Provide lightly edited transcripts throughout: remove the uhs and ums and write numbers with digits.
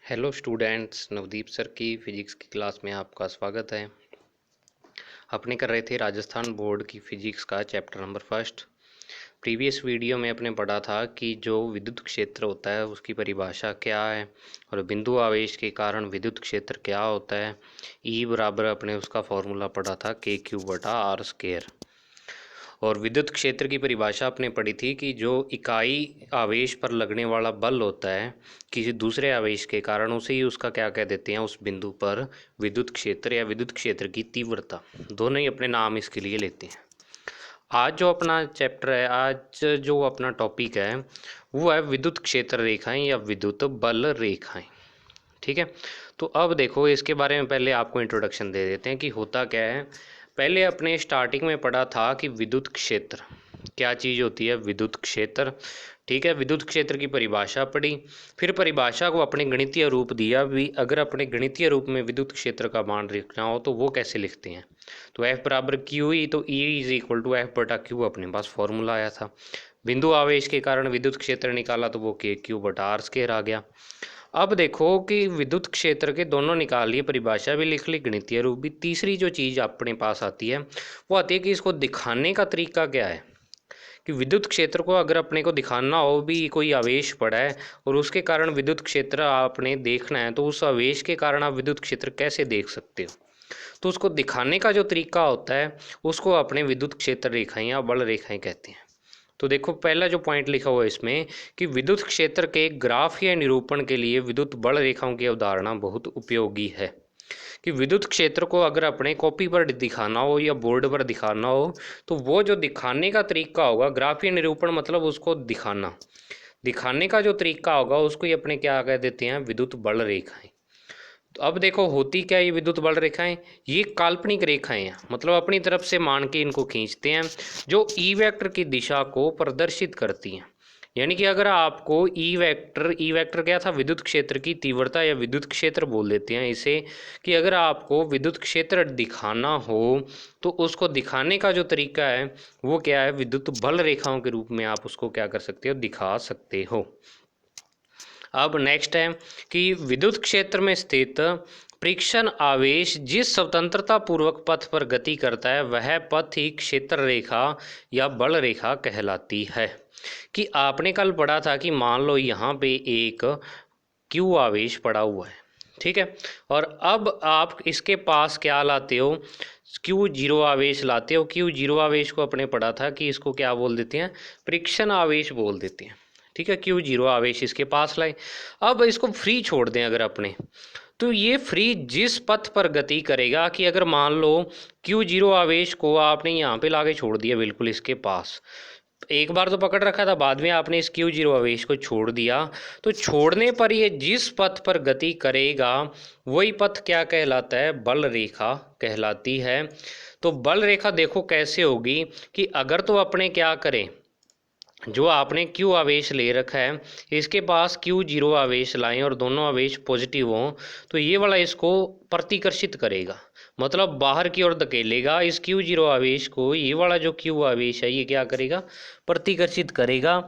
Hello students, Navdeep sir की physics की class में आपका स्वागत है। अपने कर रहे थे राजस्थान बोर्ड की फ़िज़िक्स का chapter number first. Previous video में अपने पढ़ा था कि जो विद्युत क्षेत्र होता है उसकी परिभाषा क्या है और बिंदु आवेश के कारण विद्युत क्षेत्र क्या होता है। ई बराबर अपने उसका फॉर्मूला पढ़ा था Q/R²। और विद्युत क्षेत्र की परिभाषा आपने पढ़ी थी कि जो इकाई आवेश पर लगने वाला बल होता है किसी दूसरे आवेश के कारण, उसे ही उसका क्या कह देते हैं, उस बिंदु पर विद्युत क्षेत्र या विद्युत क्षेत्र की तीव्रता, दोनों ही अपने नाम इसके लिए लेते हैं। आज जो अपना चैप्टर है, आज जो अपना टॉपिक है वो है विद्युत क्षेत्र रेखाएं या विद्युत बल रेखाएं। ठीक है, तो अब देखो इसके बारे में पहले आपको इंट्रोडक्शन दे देते हैं कि होता क्या है। पहले अपने स्टार्टिंग में पढ़ा था कि विद्युत क्षेत्र क्या चीज़ होती है, विद्युत क्षेत्र। ठीक है, विद्युत क्षेत्र की परिभाषा पढ़ी, फिर परिभाषा को अपने गणितीय रूप दिया भी। अगर अपने गणितीय रूप में विद्युत क्षेत्र का मान लिखना हो तो वो कैसे लिखते हैं, तो F बराबर क्यू ई, तो E is equal to F बटा क्यू अपने पास फॉर्मूला आया था। बिंदु आवेश के कारण विद्युत क्षेत्र निकाला तो वो Q/R² आ गया। अब देखो कि विद्युत क्षेत्र के दोनों निकाल लिए, परिभाषा भी लिख ली, गणितीय रूप भी। तीसरी जो चीज़ अपने पास आती है वो आती है कि इसको दिखाने का तरीका क्या है। कि विद्युत क्षेत्र को अगर अपने को दिखाना हो, भी कोई आवेश पड़ा है और उसके कारण विद्युत क्षेत्र आपने देखना है, तो उस आवेश के कारण आप विद्युत क्षेत्र कैसे देख सकते हो, तो उसको दिखाने का जो तरीका होता है उसको अपने विद्युत क्षेत्र रेखाएं या बल रेखाएं कहते हैं। तो देखो पहला जो पॉइंट लिखा हुआ है इसमें कि विद्युत क्षेत्र के ग्राफ या निरूपण के लिए विद्युत बल रेखाओं की अवधारणा बहुत उपयोगी है। कि विद्युत क्षेत्र को अगर अपने कॉपी पर दिखाना हो या बोर्ड पर दिखाना हो, तो वो जो दिखाने का तरीका होगा, ग्राफ या निरूपण मतलब उसको दिखाना, दिखाने का जो तरीका होगा उसको ही अपने क्या कह देते हैं, विद्युत बल रेखाएं। तो अब देखो होती क्या ये विद्युत बल रेखाएं, ये काल्पनिक रेखाएं हैं, मतलब अपनी तरफ से मान के इनको खींचते हैं जो ई वेक्टर की दिशा को प्रदर्शित करती हैं। यानी कि अगर आपको ई वेक्टर क्या था, विद्युत क्षेत्र की तीव्रता या विद्युत क्षेत्र बोल देते हैं इसे, कि अगर आपको विद्युत क्षेत्र दिखाना हो तो उसको दिखाने का जो तरीका है वो क्या है, विद्युत बल रेखाओं के रूप में आप उसको क्या कर सकते हो, दिखा सकते हो। अब नेक्स्ट है कि विद्युत क्षेत्र में स्थित परीक्षण आवेश जिस स्वतंत्रता पूर्वक पथ पर गति करता है वह पथ ही क्षेत्र रेखा या बल रेखा कहलाती है। कि आपने कल पढ़ा था कि मान लो यहाँ पे एक क्यू आवेश पड़ा हुआ है, ठीक है, और अब आप इसके पास क्या लाते हो, Q0 आवेश लाते हो। Q0 आवेश को अपने पढ़ा था कि इसको क्या बोल देते हैं, परीक्षण आवेश बोल देते हैं। ठीक है, Q0 आवेश इसके पास लाए, अब इसको फ्री छोड़ दें अगर अपने, तो ये फ्री जिस पथ पर गति करेगा, कि अगर मान लो Q0 आवेश को आपने यहाँ पे लाके छोड़ दिया बिल्कुल इसके पास, एक बार तो पकड़ रखा था, बाद में आपने इस Q0 आवेश को छोड़ दिया, तो छोड़ने पर ये जिस पथ पर गति करेगा वही पथ क्या कहलाता है, बल रेखा कहलाती है। तो बल रेखा देखो कैसे होगी, कि अगर तो अपने क्या करें, जो आपने Q आवेश ले रखा है इसके पास Q0 आवेश लाएं और दोनों आवेश पॉजिटिव हों, तो ये वाला इसको प्रतिकर्षित करेगा, मतलब बाहर की ओर धकेलेगा इस Q0 आवेश को। ये वाला जो Q आवेश है ये क्या करेगा, प्रतिकर्षित करेगा।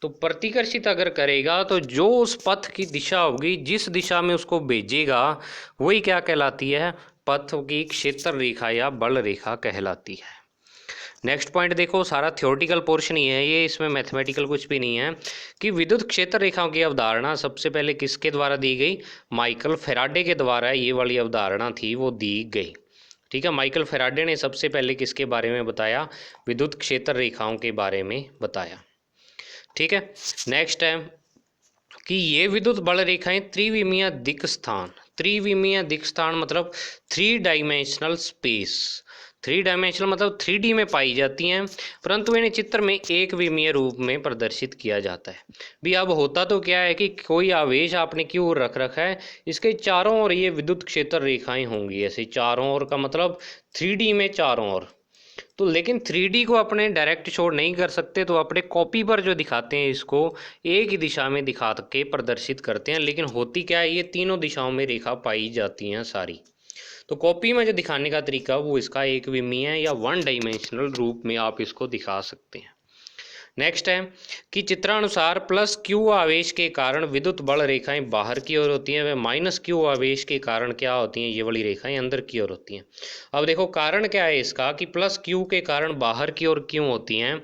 तो प्रतिकर्षित अगर करेगा तो जो उस पथ की दिशा होगी, जिस दिशा में उसको भेजेगा, वही क्या कहलाती है, पथ की क्षेत्र रेखा या बल रेखा कहलाती है। नेक्स्ट पॉइंट देखो, सारा थ्योरेटिकल पोर्शन ही है ये, इसमें मैथमेटिकल कुछ भी नहीं है। कि विद्युत क्षेत्र रेखाओं की अवधारणा सबसे पहले किसके द्वारा दी गई, माइकल फैराडे के द्वारा ये वाली अवधारणा थी वो दी गई। ठीक है, माइकल फैराडे ने सबसे पहले किसके बारे में बताया, विद्युत क्षेत्र रेखाओं के बारे में बताया। ठीक है, नेक्स्ट है कि ये विद्युत बल रेखाएं त्रिविमीय दिक् स्थान, त्रिविमीय दिक् स्थान मतलब 3 डायमेंशनल स्पेस, 3 डायमेंशनल मतलब 3D में पाई जाती हैं, परंतु इन्हें चित्र में एक विमीय रूप में प्रदर्शित किया जाता है। भी अब होता तो क्या है कि कोई आवेश आपने क्यों रख रखा है, इसके चारों ओर ये विद्युत क्षेत्र रेखाएं होंगी, ऐसे चारों ओर का मतलब 3D में चारों ओर। तो लेकिन 3D को अपने डायरेक्ट शो नहीं कर सकते, तो अपने कॉपी पर जो दिखाते हैं इसको एक ही दिशा में दिखा के प्रदर्शित करते हैं, लेकिन होती क्या है, ये तीनों दिशाओं में रेखा पाई जाती हैं सारी। तो कॉपी में जो दिखाने का तरीका वो इसका एक विमीय या 1 डायमेंशनल रूप में आप इसको दिखा सकते हैं। नेक्स्ट है कि चित्रानुसार प्लस क्यू आवेश के कारण विद्युत बल रेखाएं बाहर की ओर होती हैं, व माइनस क्यू आवेश के कारण क्या होती हैं, ये वाली रेखाएं अंदर की ओर होती हैं। अब देखो कारण क्या है इसका कि प्लस क्यू के कारण बाहर की ओर क्यों होती हैं,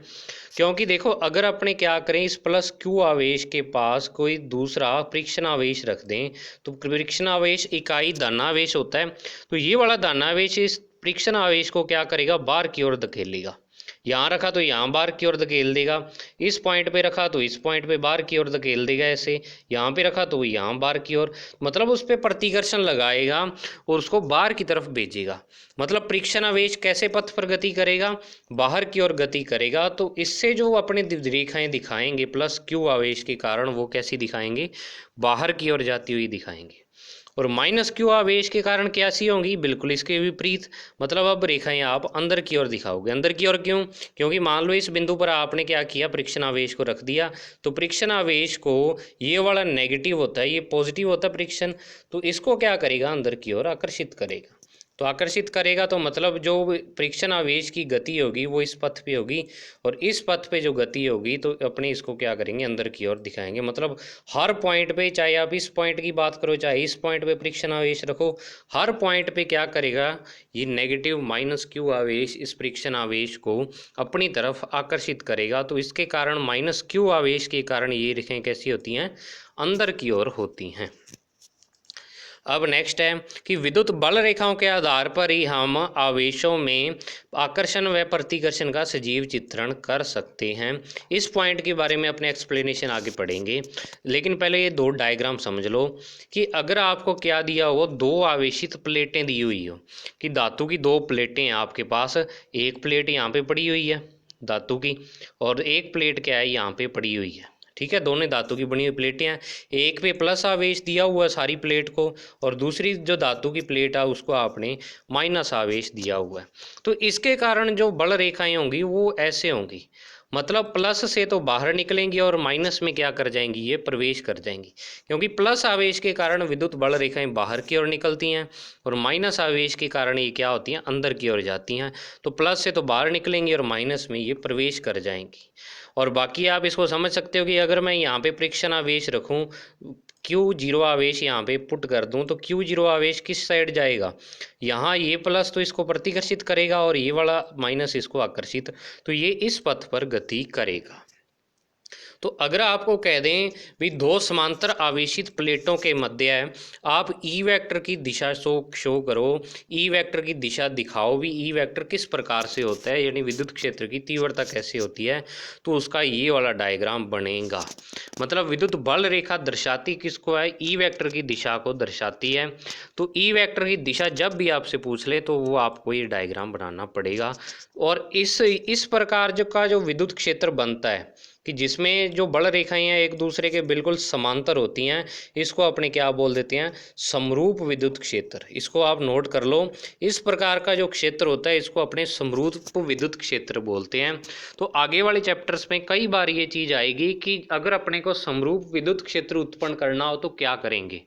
क्योंकि देखो अगर अपने क्या करें इस प्लस क्यू आवेश के पास कोई दूसरा परीक्षण आवेश रख दें, तो परीक्षण आवेश इकाई धनावेश होता है, तो ये वाला धनावेश इस परीक्षण आवेश को क्या करेगा, बाहर की ओर धकेलेगा। यहाँ रखा तो यहाँ बाहर की ओर धकेल देगा, इस पॉइंट पे रखा तो इस पॉइंट पे बाहर की ओर धकेल देगा, ऐसे यहाँ पे रखा तो यहाँ बाहर की ओर, मतलब उस पर प्रतिकर्षण लगाएगा और उसको बाहर की तरफ भेजेगा। मतलब परीक्षण आवेश कैसे पथ पर गति करेगा, बाहर की ओर गति करेगा। तो इससे जो अपने रेखाएं दिखाएंगे प्लस क्यू आवेश के कारण, वो कैसी दिखाएंगे, बाहर की ओर जाती हुई दिखाएंगे। और माइनस क्यू आवेश के कारण कैसी होंगी, बिल्कुल इसके विपरीत। मतलब अब रेखाएं आप अंदर की ओर दिखाओगे। अंदर की ओर क्यों, क्योंकि मान लो इस बिंदु पर आपने क्या किया, परीक्षण आवेश को रख दिया, तो परीक्षण आवेश को ये वाला नेगेटिव होता है, ये पॉजिटिव होता है परीक्षण, तो इसको क्या करेगा, अंदर की ओर आकर्षित करेगा। तो आकर्षित करेगा तो मतलब जो परीक्षण आवेश की गति होगी वो इस पथ पे होगी, और इस पथ पे जो गति होगी तो अपने इसको क्या करेंगे, अंदर की ओर दिखाएंगे। मतलब हर पॉइंट पे, चाहे आप इस पॉइंट की बात करो चाहे इस पॉइंट पे परीक्षण आवेश रखो, हर पॉइंट पे क्या करेगा, ये नेगेटिव माइनस क्यू आवेश इस परीक्षण आवेश को अपनी तरफ आकर्षित करेगा। तो इसके कारण माइनस क्यू आवेश के कारण ये रेखाएं कैसी होती हैं, अंदर की ओर होती हैं। अब नेक्स्ट है कि विद्युत बल रेखाओं के आधार पर ही हम आवेशों में आकर्षण व प्रतिकर्षण का सजीव चित्रण कर सकते हैं। इस पॉइंट के बारे में अपने एक्सप्लेनेशन आगे पढ़ेंगे, लेकिन पहले ये दो डायग्राम समझ लो कि अगर आपको क्या दिया हो, दो आवेशित प्लेटें दी हुई हो कि धातु की दो प्लेटें हैं आपके पास, एक प्लेट यहाँ पे पड़ी हुई है धातु की, और एक प्लेट क्या है यहाँ पे पड़ी हुई है। ठीक है, दोनों धातु की बनी हुई प्लेटें हैं, एक पे प्लस आवेश दिया हुआ है सारी प्लेट को, और दूसरी जो धातु की प्लेट है उसको आपने माइनस आवेश दिया हुआ है। तो इसके कारण जो बल रेखाएं होंगी वो ऐसे होंगी, मतलब प्लस से तो बाहर निकलेंगी और माइनस में क्या कर जाएंगी, ये प्रवेश कर जाएंगी। क्योंकि प्लस आवेश के कारण विद्युत बल रेखाएं बाहर की ओर निकलती हैं, और माइनस आवेश के कारण ये क्या होती हैं, अंदर की ओर जाती हैं। तो प्लस से तो बाहर निकलेंगी और माइनस में ये प्रवेश कर जाएंगी। और बाकी आप इसको समझ सकते हो कि अगर मैं यहाँ पे परीक्षण आवेश रखूँ, Q0 आवेश यहाँ पे पुट कर दूँ, तो Q0 आवेश किस साइड जाएगा, यहाँ ये प्लस तो इसको प्रतिकर्षित करेगा और ये वाला माइनस इसको आकर्षित, तो ये इस पथ पर गति करेगा। तो अगर आपको कह दें भी दो समांतर आवेशित प्लेटों के मध्य है, आप ई वेक्टर की दिशा शो करो, ई वेक्टर की दिशा दिखाओ भी ई वेक्टर किस प्रकार से होता है, यानी विद्युत क्षेत्र की तीव्रता कैसे होती है, तो उसका ये वाला डायग्राम बनेगा। मतलब विद्युत बल रेखा दर्शाती किसको है, ई वेक्टर की दिशा को दर्शाती है। तो ई वेक्टर की दिशा जब भी आपसे पूछ ले तो वो आपको ये डायग्राम बनाना पड़ेगा। और इस प्रकार जो विद्युत क्षेत्र बनता है कि जिसमें जो बल रेखाएं हैं एक दूसरे के बिल्कुल समांतर होती हैं, इसको अपने क्या बोल देते हैं, समरूप विद्युत क्षेत्र। इसको आप नोट कर लो, इस प्रकार का जो क्षेत्र होता है इसको अपने समरूप विद्युत क्षेत्र बोलते हैं। तो आगे वाले चैप्टर्स में कई बार ये चीज़ आएगी कि अगर अपने को समरूप विद्युत क्षेत्र उत्पन्न करना हो तो क्या करेंगे।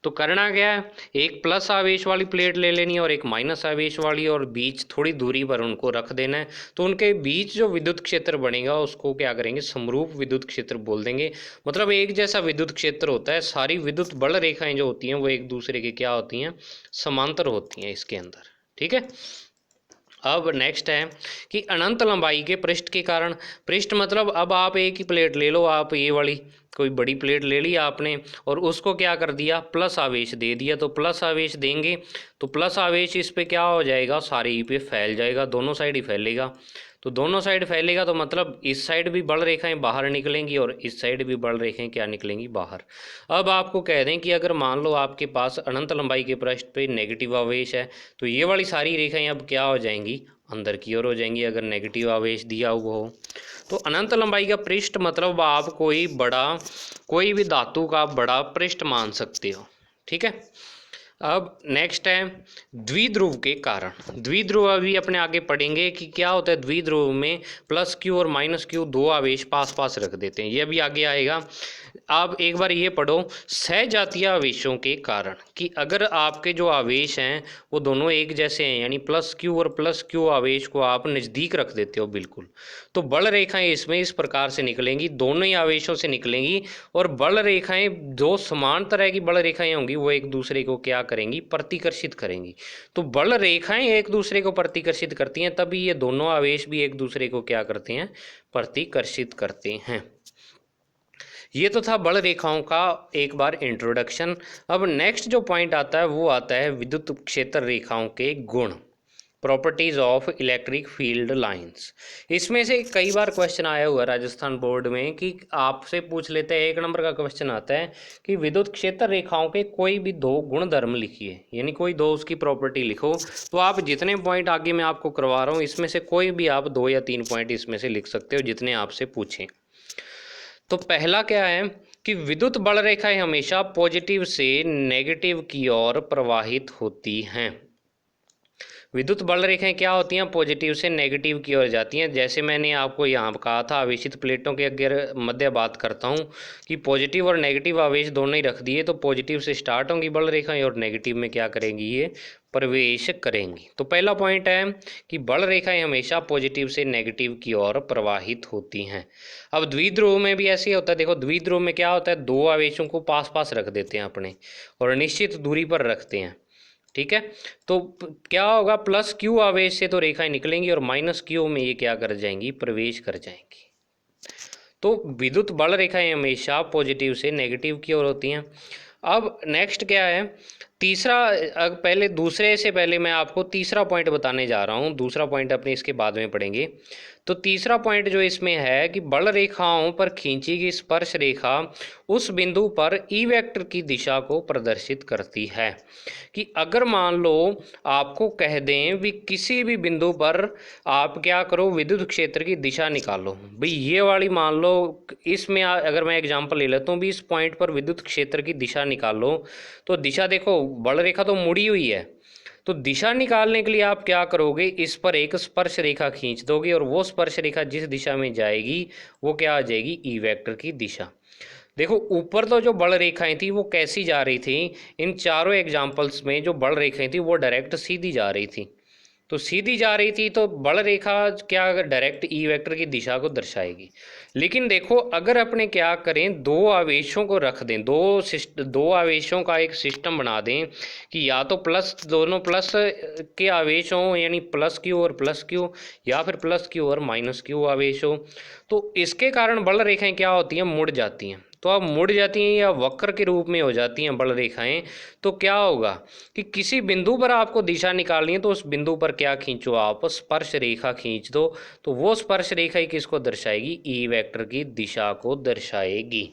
तो करना क्या है, एक प्लस आवेश वाली प्लेट ले लेनी है और एक माइनस आवेश वाली, और बीच थोड़ी दूरी पर उनको रख देना है। तो उनके बीच जो विद्युत क्षेत्र बनेगा उसको क्या करेंगे, समरूप विद्युत क्षेत्र बोल देंगे। मतलब एक जैसा विद्युत क्षेत्र होता है, सारी विद्युत बल रेखाएं जो होती हैं वो एक दूसरे के क्या होती हैं, समांतर होती हैं इसके अंदर। ठीक है, अब नेक्स्ट है कि अनंत लंबाई के पृष्ठ के कारण, पृष्ठ मतलब अब आप एक ही प्लेट ले लो, आप ये वाली कोई बड़ी प्लेट ले ली आपने और उसको क्या कर दिया, प्लस आवेश दे दिया। तो प्लस आवेश देंगे तो प्लस आवेश इस पे क्या हो जाएगा, सारी पे फैल जाएगा, दोनों साइड ही फैलेगा। तो दोनों साइड फैलेगा तो मतलब इस साइड भी बल रेखाएं बाहर निकलेंगी और इस साइड भी बल रेखाएं क्या निकलेंगी, बाहर। अब आपको कह दें कि अगर मान लो आपके पास अनंत लंबाई के पृष्ठ पे नेगेटिव आवेश है, तो ये वाली सारी रेखाएं अब क्या हो जाएंगी, अंदर की ओर हो जाएंगी अगर नेगेटिव आवेश दिया हुआ हो। तो अनंत लंबाई का पृष्ठ मतलब आप कोई भी धातु का बड़ा पृष्ठ मान सकते हो। ठीक है, अब नेक्स्ट है द्विध्रुव के कारण। द्विध्रुव अभी अपने आगे पढ़ेंगे कि क्या होता है। द्विध्रुव में प्लस क्यू और माइनस क्यू दो आवेश पास पास रख देते हैं, ये भी आगे आएगा। आप एक बार ये पढ़ो सहजातीय आवेशों के कारण, कि अगर आपके जो आवेश हैं वो दोनों एक जैसे हैं, यानी प्लस क्यू और प्लस क्यू आवेश को आप नज़दीक रख देते हो बिल्कुल, तो बल रेखाएं इसमें इस प्रकार से निकलेंगी, दोनों ही आवेशों से निकलेंगी। और बल रेखाएं दो समान तरह की बल रेखाएं होंगी, वो एक दूसरे को क्या करेंगी, प्रतिकर्षित करेंगी। तो बल रेखाएं एक दूसरे को प्रतिकर्षित करती हैं, तभी ये दोनों आवेश भी एक दूसरे को क्या करते हैं, प्रतिकर्षित करते हैं। ये तो था बल रेखाओं का एक बार इंट्रोडक्शन। अब नेक्स्ट जो पॉइंट आता है वो आता है विद्युत क्षेत्र रेखाओं के गुण, properties of electric field lines. इसमें से कई बार क्वेश्चन आया हुआ है राजस्थान बोर्ड में, कि आपसे पूछ लेते हैं, एक नंबर का क्वेश्चन आता है कि विद्युत क्षेत्र रेखाओं के कोई भी दो गुणधर्म लिखिए, यानी कोई दो उसकी प्रॉपर्टी लिखो। तो आप जितने पॉइंट आगे मैं आपको करवा रहा हूँ इसमें से कोई भी आप 2 या 3 पॉइंट इसमें से लिख सकते हो, जितने आपसे पूछें। तो पहला क्या है कि विद्युत बल रेखाएं हमेशा पॉजिटिव से नेगेटिव की ओर प्रवाहित होती हैं। विद्युत बल रेखाएं क्या होती हैं, पॉजिटिव से नेगेटिव की ओर जाती हैं। जैसे मैंने आपको यहाँ कहा था आवेशित प्लेटों के अगर मध्य बात करता हूँ कि पॉजिटिव और नेगेटिव आवेश दोनों ही रख दिए, तो पॉजिटिव से स्टार्ट होंगी बल रेखाएं और नेगेटिव में क्या करेंगी, ये प्रवेश करेंगी। तो पहला पॉइंट है कि बल रेखाएं हमेशा पॉजिटिव से नेगेटिव की ओर प्रवाहित होती हैं। अब द्विध्रुव में भी ऐसे ही होता है। देखो द्विध्रुव में क्या होता है, दो आवेशों को पास पास रख देते हैं अपने और निश्चित दूरी पर रखते हैं, ठीक है। तो क्या होगा, प्लस क्यू आवेश से तो रेखाएं निकलेंगी और माइनस क्यू में ये क्या कर जाएंगी, प्रवेश कर जाएंगी। तो विद्युत बल रेखाएं हमेशा पॉजिटिव से नेगेटिव की ओर होती हैं। अब नेक्स्ट क्या है, तीसरा, पहले दूसरे से पहले मैं आपको तीसरा पॉइंट बताने जा रहा हूँ। दूसरा पॉइंट अपने इसके बाद में पढ़ेंगे। तो तीसरा पॉइंट जो इसमें है कि बल रेखाओं पर खींची गई स्पर्श रेखा उस बिंदु पर ई वेक्टर की दिशा को प्रदर्शित करती है। कि अगर मान लो आपको कह दें भी किसी भी बिंदु पर आप क्या करो, विद्युत क्षेत्र की दिशा निकालो। भाई ये वाली मान लो, इसमें अगर मैं एग्जांपल ले लेता हूँ भी इस पॉइंट पर विद्युत क्षेत्र की दिशा निकालो, तो दिशा देखो बल रेखा तो मुड़ी हुई है, तो दिशा निकालने के लिए आप क्या करोगे, इस पर एक स्पर्श रेखा खींच दोगे और वो स्पर्श रेखा जिस दिशा में जाएगी वो क्या आ जाएगी, ई वेक्टर की दिशा। देखो ऊपर तो जो बल रेखाएं थी वो कैसी जा रही थी, इन चारों एग्जाम्पल्स में जो बल रेखाएं थी वो डायरेक्ट सीधी जा रही थी। तो सीधी जा रही थी तो बल रेखा क्या डायरेक्ट ई वेक्टर की दिशा को दर्शाएगी। लेकिन देखो अगर अपने क्या करें, दो आवेशों को रख दें, दो आवेशों का एक सिस्टम बना दें कि या तो प्लस, दोनों प्लस के आवेश हों, यानी प्लस क्यू और प्लस क्यू, या फिर प्लस क्यू और माइनस क्यू आवेश हो, तो इसके कारण बल रेखाएं क्या होती हैं, मुड़ जाती हैं। तो अब मुड़ जाती हैं या वक्र के रूप में हो जाती हैं बल रेखाएं, तो क्या होगा कि किसी बिंदु पर आपको दिशा निकालनी है तो उस बिंदु पर क्या खींचो, आप स्पर्श रेखा खींच दो, तो वो स्पर्श रेखा ही किसको दर्शाएगी, ई वेक्टर की दिशा को दर्शाएगी।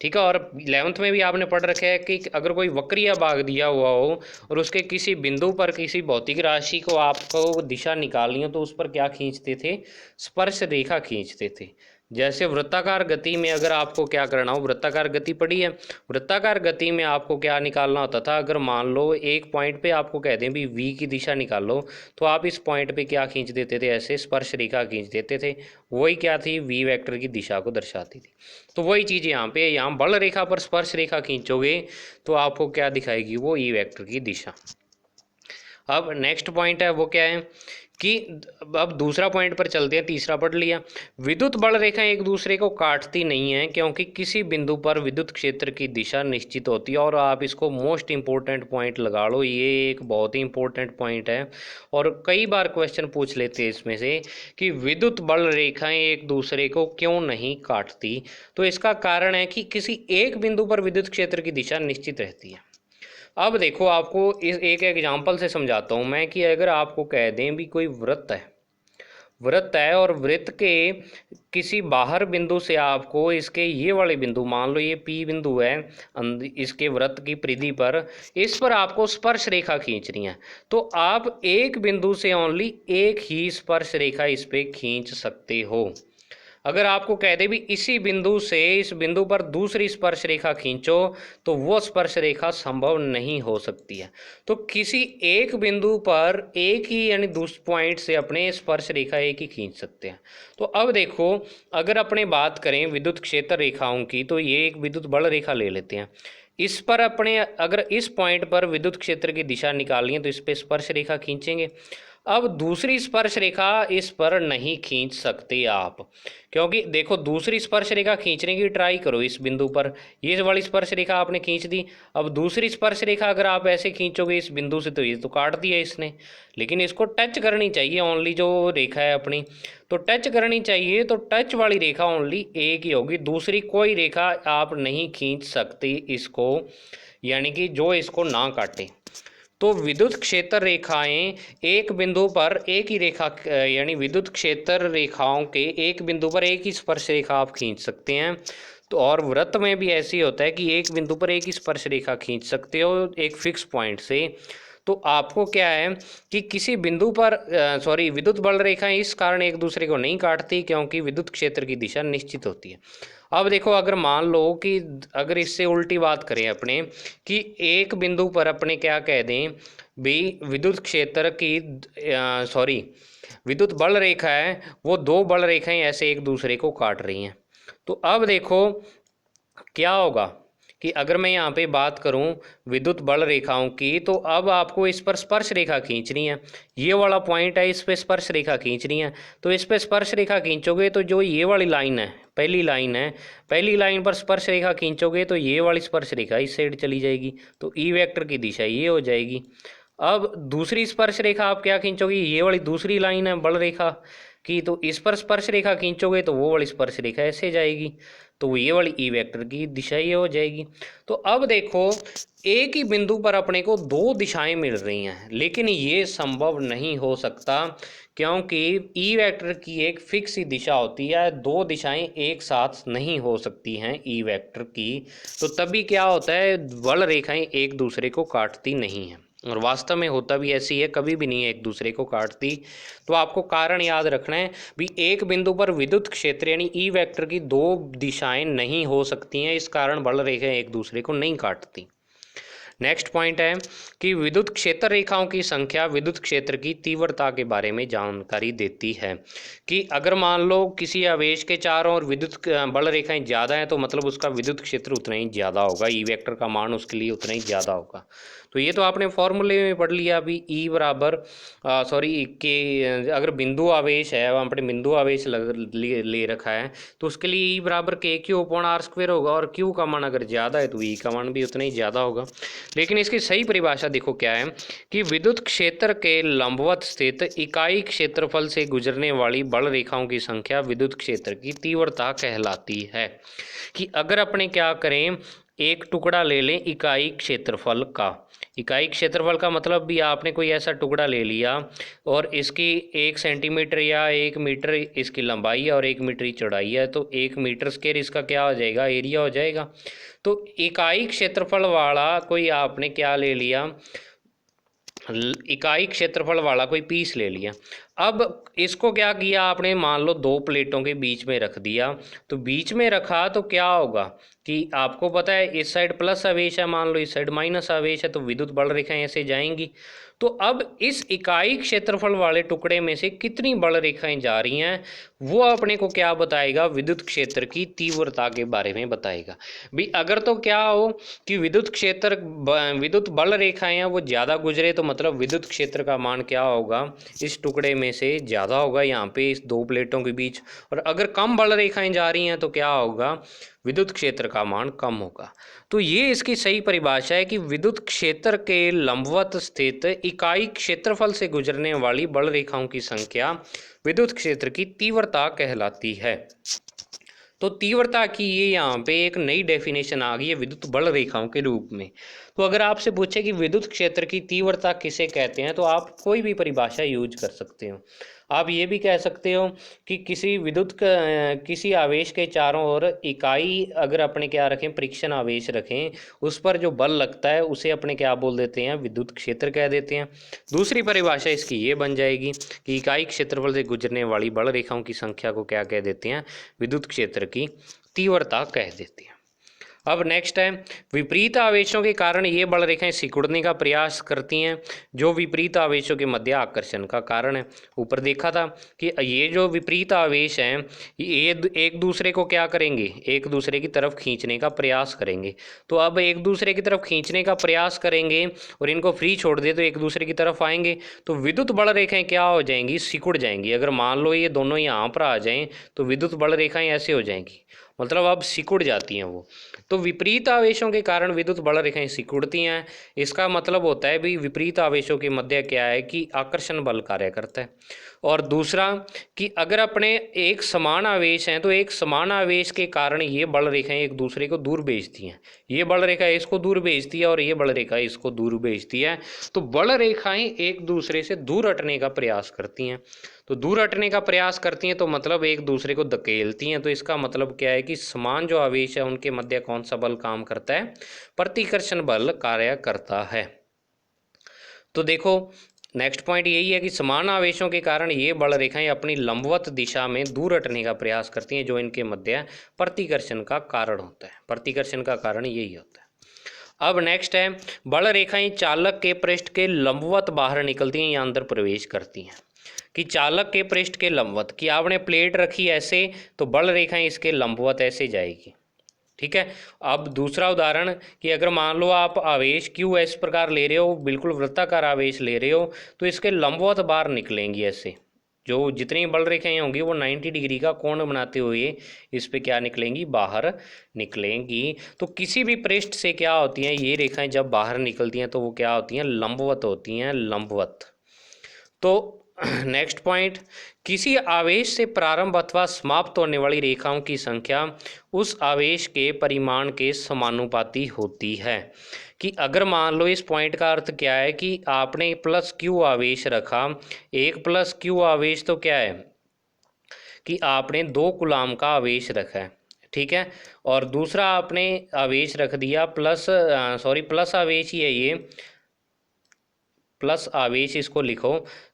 ठीक है। और 11th में भी आपने पढ़ रखा है कि अगर कोई वक्रीय भाग दिया हुआ हो और उसके किसी बिंदु पर किसी भौतिक राशि को आपको दिशा निकालनी हो तो उस पर क्या खींचते थे, स्पर्श रेखा खींचते थे। जैसे वृत्ताकार गति में अगर आपको क्या करना हो, वृत्ताकार गति पड़ी है, वृत्ताकार गति में आपको क्या निकालना होता था, अगर मान लो एक पॉइंट पे आपको कह दें भी v की दिशा निकालो, तो आप इस पॉइंट पे क्या खींच देते थे, ऐसे स्पर्श रेखा खींच देते थे। वही क्या थी, v वेक्टर की दिशा को दर्शाती थी। तो वही चीज़ यहाँ बल रेखा पर स्पर्श रेखा खींचोगे तो आपको क्या दिखाएगी, वो ई वेक्टर की दिशा। अब नेक्स्ट पॉइंट है वो क्या है कि अब दूसरा पॉइंट पर चलते हैं, तीसरा पढ़ लिया। विद्युत बल रेखाएं एक दूसरे को काटती नहीं हैं क्योंकि किसी बिंदु पर विद्युत क्षेत्र की दिशा निश्चित होती है। और आप इसको मोस्ट इंपॉर्टेंट पॉइंट लगा लो, ये एक बहुत ही इंपॉर्टेंट पॉइंट है और कई बार क्वेश्चन पूछ लेते हैं इसमें से कि विद्युत बल रेखाएं एक दूसरे को क्यों नहीं काटती। तो इसका कारण है कि किसी एक बिंदु पर विद्युत क्षेत्र की दिशा निश्चित रहती है। अब देखो आपको इस एक एग्जांपल से समझाता हूँ मैं कि अगर आपको कह दें भी कोई वृत्त है और वृत्त के किसी बाहर बिंदु से आपको इसके ये वाले बिंदु, मान लो ये P बिंदु है इसके वृत्त की परिधि पर, इस पर आपको स्पर्श रेखा खींचनी है, तो आप एक बिंदु से ओनली एक ही स्पर्श रेखा इस पे खींच सकते हो। अगर आपको कह दे भी इसी बिंदु से इस बिंदु पर दूसरी स्पर्श रेखा खींचो तो वो स्पर्श रेखा संभव नहीं हो सकती है। तो किसी एक बिंदु पर एक ही यानी दूसरे पॉइंट से अपने स्पर्श रेखा एक ही खींच सकते हैं। तो अब देखो, अगर अपने बात करें विद्युत क्षेत्र रेखाओं की, तो ये एक विद्युत बल रेखा ले लेते हैं। इस पर अपने अगर इस पॉइंट पर विद्युत क्षेत्र की दिशा निकालनी है तो इस पर स्पर्श रेखा खींचेंगे। अब दूसरी स्पर्श रेखा इस पर नहीं खींच सकते आप, क्योंकि देखो दूसरी स्पर्श रेखा खींचने की ट्राई करो इस बिंदु पर, ये वाली स्पर्श रेखा आपने खींच दी। अब दूसरी स्पर्श रेखा अगर आप ऐसे खींचोगे इस बिंदु से तो ये तो काट दिया इसने, लेकिन इसको टच करनी चाहिए ओनली जो रेखा है अपनी, तो टच करनी चाहिए। तो टच वाली रेखा ओनली एक ही होगी, दूसरी कोई रेखा आप नहीं खींच सकते इसको, यानी कि जो इसको ना काटे। तो विद्युत क्षेत्र रेखाएं एक बिंदु पर एक ही रेखा यानी विद्युत क्षेत्र रेखाओं के एक बिंदु पर एक ही स्पर्श रेखा आप खींच सकते हैं। तो और वृत्त में भी ऐसे ही होता है कि एक बिंदु पर एक ही स्पर्श रेखा खींच सकते हो एक फिक्स पॉइंट से। तो आपको क्या है कि किसी बिंदु पर विद्युत बल रेखाएं इस कारण एक दूसरे को नहीं काटती क्योंकि विद्युत क्षेत्र की दिशा निश्चित होती है। अब देखो, अगर मान लो कि अगर इससे उल्टी बात करें अपने कि एक बिंदु पर अपने क्या कह दें भी विद्युत क्षेत्र की विद्युत बल रेखा है, वो दो बल रेखाएं ऐसे एक दूसरे को काट रही हैं। तो अब देखो क्या होगा कि अगर मैं यहाँ पे बात करूँ विद्युत बल रेखाओं की, तो अब आपको इस पर स्पर्श रेखा खींचनी है। ये वाला पॉइंट है, इस पे स्पर्श रेखा खींचनी है। तो इस पे स्पर्श रेखा खींचोगे तो जो ये वाली लाइन है, पहली लाइन पर स्पर्श रेखा खींचोगे तो ये वाली स्पर्श रेखा इस साइड चली जाएगी, तो ई वेक्टर की दिशा ये हो जाएगी। अब दूसरी स्पर्श रेखा आप क्या खींचोगे, ये वाली दूसरी लाइन है बल रेखा की, तो इस पर स्पर्श रेखा खींचोगे तो वो वाली स्पर्श रेखा ऐसे जाएगी, तो ये वाली ई वेक्टर की दिशा ये हो जाएगी। तो अब देखो, एक ही बिंदु पर अपने को दो दिशाएं मिल रही हैं, लेकिन ये संभव नहीं हो सकता क्योंकि ई वेक्टर की एक फिक्स ही दिशा होती है, दो दिशाएं एक साथ नहीं हो सकती हैं ई वेक्टर की। तो तभी क्या होता है, बल रेखाएं एक दूसरे को काटती नहीं हैं, और वास्तव में होता भी ऐसी है, कभी भी नहीं है एक दूसरे को काटती। तो आपको कारण याद रखना है भी एक बिंदु पर विद्युत क्षेत्र यानी ई वेक्टर की दो दिशाएं नहीं हो सकती हैं, इस कारण बल रेखाएं एक दूसरे को नहीं काटती। नेक्स्ट पॉइंट है कि विद्युत क्षेत्र रेखाओं की संख्या विद्युत क्षेत्र की तीव्रता के बारे में जानकारी देती है कि अगर मान लो किसी आवेश के चारों ओर विद्युत बल रेखाएं ज़्यादा हैं तो मतलब उसका विद्युत क्षेत्र उतना ही ज़्यादा होगा, ई वेक्टर का मान उसके लिए उतना ही ज़्यादा होगा। तो ये तो आपने फॉर्मूले में पढ़ लिया अभी, ई बराबर के अगर बिंदु आवेश है, अपने बिंदु आवेश ले रखा है तो उसके लिए ई बराबर के क्यू अपॉन आर स्क्वायर होगा, और क्यू का मान अगर ज़्यादा है तो ई का मान भी उतना ही ज़्यादा होगा। लेकिन इसकी सही परिभाषा देखो क्या है कि विद्युत क्षेत्र के लंबवत स्थित इकाई क्षेत्रफल से गुजरने वाली बल रेखाओं की संख्या विद्युत क्षेत्र की तीव्रता कहलाती है। कि अगर अपने क्या करें, एक टुकड़ा ले लें इकाई क्षेत्रफल का, इकाई क्षेत्रफल का मतलब भी आपने कोई ऐसा टुकड़ा ले लिया और इसकी 1 सेंटीमीटर या 1 मीटर इसकी लंबाई है और 1 मीटर ही चौड़ाई है, तो 1 मीटर स्क्वायर इसका क्या हो जाएगा, एरिया हो जाएगा। तो इकाई क्षेत्रफल वाला कोई आपने क्या ले लिया, इकाई क्षेत्रफल वाला कोई पीस ले लिया। अब इसको क्या किया आपने, मान लो दो प्लेटों के बीच में रख दिया, तो बीच में रखा तो क्या होगा कि आपको पता है इस साइड प्लस आवेश है, मान लो इस साइड माइनस आवेश है, तो विद्युत बल रेखाएं ऐसे जाएंगी। तो अब इस इकाई क्षेत्रफल वाले टुकड़े में से कितनी बल रेखाएं जा रही हैं वो अपने को क्या बताएगा, विद्युत क्षेत्र की तीव्रता के बारे में बताएगा। भी अगर तो क्या हो कि विद्युत बल रेखाएं हैं वो ज़्यादा गुजरे तो मतलब विद्युत क्षेत्र का मान क्या होगा, इस टुकड़े में से ज़्यादा होगा यहाँ पे इस दो प्लेटों के बीच। और अगर कम बल रेखाएं जा रही हैं तो क्या होगा, विद्युत क्षेत्र का मान कम होगा। तो ये इसकी सही परिभाषा है कि विद्युत क्षेत्र के लंबवत स्थित इकाई क्षेत्रफल से गुजरने वाली बल रेखाओं की संख्या विद्युत क्षेत्र की तीव्रता कहलाती है। तो तीव्रता की ये यहाँ पे एक नई डेफिनेशन आ गई है विद्युत बल रेखाओं के रूप में। तो अगर आपसे पूछे कि विद्युत क्षेत्र की तीव्रता किसे कहते हैं तो आप कोई भी परिभाषा यूज कर सकते हो। आप ये भी कह सकते हो कि किसी आवेश के चारों ओर इकाई अगर अपने क्या रखें, परीक्षण आवेश रखें, उस पर जो बल लगता है उसे अपने क्या बोल देते हैं, विद्युत क्षेत्र कह देते हैं। दूसरी परिभाषा इसकी ये बन जाएगी कि इकाई क्षेत्रफल से गुजरने वाली बल रेखाओं की संख्या को क्या कह देते हैं, विद्युत क्षेत्र की तीव्रता कह देते हैं। अब नेक्स्ट है, विपरीत आवेशों के कारण ये बल रेखाएं सिकुड़ने का प्रयास करती हैं, जो विपरीत आवेशों के मध्य आकर्षण का कारण है। ऊपर देखा था कि ये जो विपरीत आवेश हैं ये एक दूसरे को क्या करेंगे, एक दूसरे की तरफ खींचने का प्रयास करेंगे। तो अब एक दूसरे की तरफ खींचने का प्रयास करेंगे और इनको फ्री छोड़ दे तो एक दूसरे की तरफ आएंगे, तो विद्युत बल रेखाएं क्या हो जाएंगी, सिकुड़ जाएंगी। अगर मान लो ये दोनों यहाँ पर आ जाएं तो विद्युत बल रेखाएं ऐसे हो जाएंगी, मतलब अब सिकुड़ जाती हैं वो। तो विपरीत आवेशों के कारण विद्युत बल रेखाएं सिकुड़ती हैं। इसका मतलब होता है भी विपरीत आवेशों के मध्य क्या है कि आकर्षण बल कार्य करता है। और दूसरा कि अगर अपने एक समान आवेश हैं तो एक समान आवेश के कारण ये बल रेखाएं एक दूसरे को दूर भेजती हैं। ये बल रेखा इसको दूर भेजती है और ये बल रेखा इसको दूर भेजती है। तो बल रेखाएं एक दूसरे से दूर हटने का प्रयास करती हैं। तो दूर हटने का प्रयास करती हैं तो मतलब एक दूसरे को धकेलती हैं। तो इसका मतलब क्या है कि समान जो आवेश है उनके मध्य कौन सा बल काम करता है, प्रतिकर्षण बल कार्य करता है। तो देखो नेक्स्ट पॉइंट यही है कि समान आवेशों के कारण ये बल रेखाएं अपनी लंबवत दिशा में दूर हटने का प्रयास करती हैं, जो इनके मध्य प्रतिकर्षण का कारण होता है। प्रतिकर्षण का कारण यही होता है। अब नेक्स्ट है, बल रेखाएं चालक के पृष्ठ के लंबवत बाहर निकलती हैं या अंदर प्रवेश करती हैं। कि चालक के पृष्ठ के लंबवत, कि आपने प्लेट रखी ऐसे तो बल रेखाएं इसके लंबवत ऐसे जाएगी, ठीक है। अब दूसरा उदाहरण कि अगर मान लो आप आवेश क्यू इस प्रकार ले रहे हो, बिल्कुल वृत्ताकार आवेश ले रहे हो, तो इसके लंबवत बाहर निकलेंगी ऐसे। जो जितनी बल रेखाएं होंगी वो 90 डिग्री का कोण बनाते हुए इस पे क्या निकलेंगी, बाहर निकलेंगी। तो किसी भी पृष्ठ से क्या होती हैं ये रेखाएं जब बाहर निकलती हैं तो वो क्या होती हैं, लंबवत होती हैं, लंबवत। तो नेक्स्ट पॉइंट, किसी आवेश से प्रारंभ अथवा समाप्त होने वाली रेखाओं की संख्या उस आवेश के परिमाण के समानुपाती होती है। कि अगर मान लो, इस पॉइंट का अर्थ क्या है कि आपने प्लस क्यू आवेश रखा, एक प्लस क्यू आवेश तो क्या है कि आपने 2 कूलाम का आवेश रखा है, ठीक है। और दूसरा आपने आवेश रख दिया प्लस आवेश ही है ये, प्लस आवेश इसको लिखो।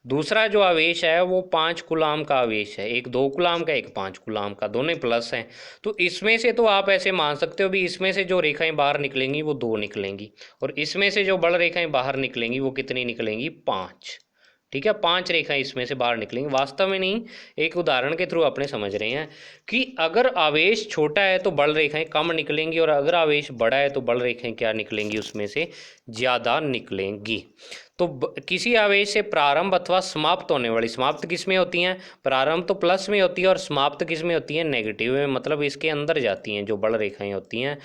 दूसरा जो आवेश है वो 5 कूलाम का आवेश है, एक 2 कूलाम का, एक 5 कूलाम का, दोनों प्लस हैं। तो इसमें से तो आप ऐसे मान सकते हो भी इसमें से जो रेखाएं बाहर निकलेंगी वो 2 निकलेंगी, और इसमें से जो बल रेखाएं बाहर निकलेंगी वो कितनी निकलेंगी, 5, ठीक है। 5 रेखाएं इसमें से बाहर निकलेंगी, वास्तव में नहीं, एक उदाहरण के थ्रू अपने समझ रहे हैं कि अगर आवेश छोटा है तो बल रेखाएं कम निकलेंगी, और अगर आवेश बड़ा है तो बल रेखाएं क्या निकलेंगी, उसमें से ज़्यादा निकलेंगी। तो किसी आवेश से प्रारंभ अथवा समाप्त होने वाली, समाप्त किस में होती हैं, प्रारंभ तो प्लस में होती है और समाप्त किस में होती है, नेगेटिव में, मतलब इसके अंदर जाती हैं जो बल रेखाएं होती हैं।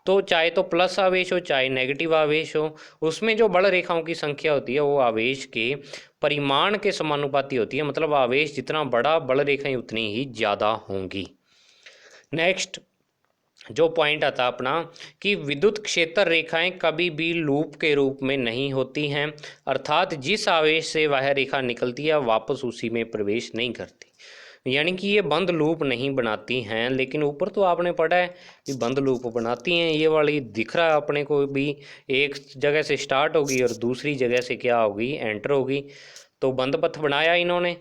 तो चाहे तो प्लस आवेश हो चाहे नेगेटिव आवेश हो, उसमें जो बल रेखाओं की संख्या होती है वो आवेश के परिमाण के समानुपाती होती है, मतलब आवेश जितना बड़ा बल रेखाएं उतनी ही ज़्यादा होंगी। नेक्स्ट जो पॉइंट आता अपना कि विद्युत क्षेत्र रेखाएं कभी भी लूप के रूप में नहीं होती हैं, अर्थात जिस आवेश से वह रेखा निकलती है वापस उसी में प्रवेश नहीं करती, यानी कि ये बंद लूप नहीं बनाती हैं। लेकिन ऊपर तो आपने पढ़ा है कि बंद लूप बनाती हैं, ये वाली दिख रहा है अपने को भी, एक जगह से स्टार्ट होगी और दूसरी जगह से क्या होगी, एंटर होगी। तो बंद पथ बनाया इन्होंने।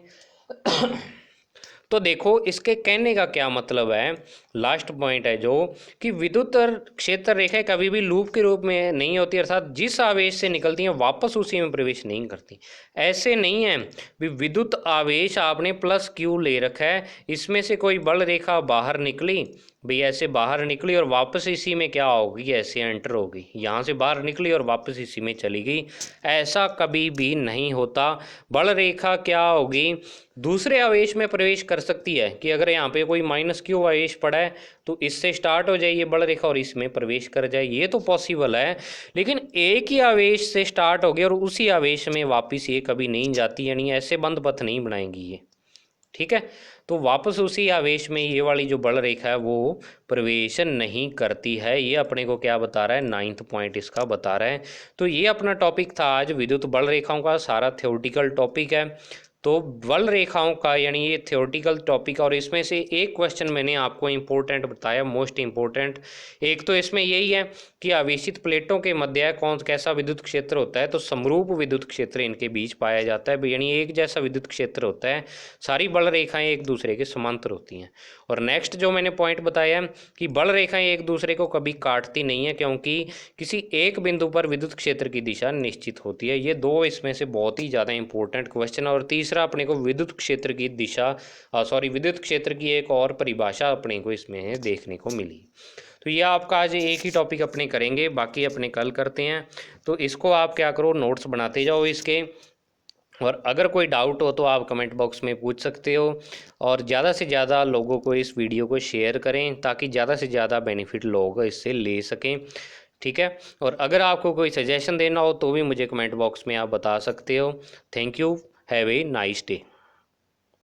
तो देखो इसके कहने का क्या मतलब है, लास्ट पॉइंट है जो कि विद्युत क्षेत्र रेखाएं कभी भी लूप के रूप में नहीं होती, अर्थात जिस आवेश से निकलती हैं वापस उसी में प्रवेश नहीं करती। ऐसे नहीं है भी विद्युत आवेश आपने प्लस क्यू ले रखा है, इसमें से कोई बल रेखा बाहर निकली, भाई ऐसे बाहर निकली और वापस इसी में क्या होगी, ऐसे एंटर होगी, यहाँ से बाहर निकली और वापस इसी में चली गई, ऐसा कभी भी नहीं होता। बल रेखा क्या होगी, दूसरे आवेश में प्रवेश कर सकती है कि अगर यहाँ पे कोई माइनस क्यू आवेश पड़ा है तो इससे स्टार्ट हो जाए ये बल रेखा और इसमें प्रवेश कर जाए, ये तो पॉसिबल है। लेकिन एक ही आवेश से स्टार्ट हो गया और उसी आवेश में वापस ये कभी नहीं जाती, यानी ऐसे बंद पथ नहीं बनाएंगी ये, ठीक है। तो वापस उसी आवेश में ये वाली जो बल रेखा है वो प्रवेश नहीं करती है। ये अपने को क्या बता रहा है, 9th पॉइंट इसका बता रहा है। तो ये अपना टॉपिक था आज विद्युत बल रेखाओं का, सारा थ्योरेटिकल टॉपिक है। तो बल रेखाओं का यानी ये थ्योरेटिकल टॉपिक, और इसमें से एक क्वेश्चन मैंने आपको इम्पोर्टेंट बताया, मोस्ट इम्पोर्टेंट। एक तो इसमें यही है कि आवेशित प्लेटों के मध्य कैसा विद्युत क्षेत्र होता है, तो समरूप विद्युत क्षेत्र इनके बीच पाया जाता है, यानी एक जैसा विद्युत क्षेत्र होता है, सारी बल रेखाएं एक दूसरे के समांतर होती हैं। और नेक्स्ट जो मैंने पॉइंट बताया कि बल रेखाएं एक दूसरे को कभी काटती नहीं है, क्योंकि किसी एक बिंदु पर विद्युत क्षेत्र की दिशा निश्चित होती है। ये दो इसमें से बहुत ही ज़्यादा इंपॉर्टेंट क्वेश्चन। और तीसरा अपने को विद्युत क्षेत्र की दिशा विद्युत क्षेत्र की एक और परिभाषा अपने को इसमें देखने को मिली। तो ये आपका आज एक ही टॉपिक अपने करेंगे, बाकी अपने कल करते हैं। तो इसको आप क्या करो, नोट्स बनाते जाओ इसके, और अगर कोई डाउट हो तो आप कमेंट बॉक्स में पूछ सकते हो। और ज़्यादा से ज़्यादा लोगों को इस वीडियो को शेयर करें ताकि ज़्यादा से ज़्यादा बेनिफिट लोग इससे ले सकें, ठीक है। और अगर आपको कोई सजेशन देना हो तो भी मुझे कमेंट बॉक्स में आप बता सकते हो। Thank you, have a nice day.